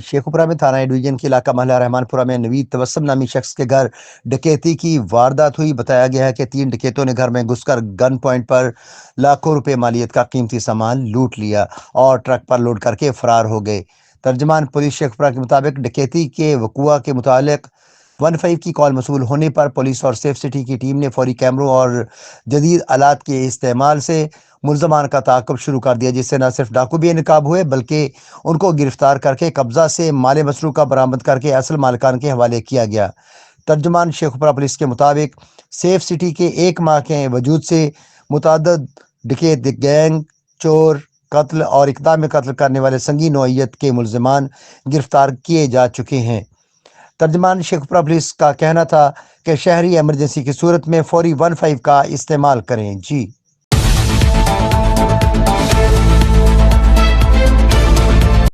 شیخوپورہ میں تھانہ ڈویژن کے علاقہ محلہ رحمان پورہ میں نوید تبسم نامی شخص کے گھر ڈکیتی کی واردات ہوئی۔ بتایا گیا ہے کہ 3 ڈکیتوں نے گھر میں گھس کر گن پوائنٹ پر لاکھوں روپے مالیت کا قیمتی سامان لوٹ لیا اور ٹرک پر لوڈ کر کے فرار ہو گئے۔ ترجمان پولیس شیخوپورہ کے مطابق ڈکیتی کے وقوع کے متعلق 15 کی کال موصول ہونے پر پولیس اور سیف سٹی کی ٹیم نے فوری کیمروں اور جدید آلات کے استعمال سے ملزمان کا تعاقب شروع کر دیا، جس سے نہ صرف ڈاکو بے نقاب ہوئے بلکہ ان کو گرفتار کر کے قبضہ سے مال مسروقہ برآمد کر کے اصل مالکان کے حوالے کیا گیا۔ ترجمان شیخوپورہ پولیس کے مطابق سیف سٹی کے 1 ماہ کے وجود سے متعدد ڈکیت گینگ، چور، قتل اور اقدام قتل کرنے والے سنگین نوعیت کے ملزمان گرفتار کیے جا چکے ہیں۔ ترجمان شیخوپورہ پولیس کا کہنا تھا کہ شہری ایمرجنسی کی صورت میں فوری 15 کا استعمال کریں۔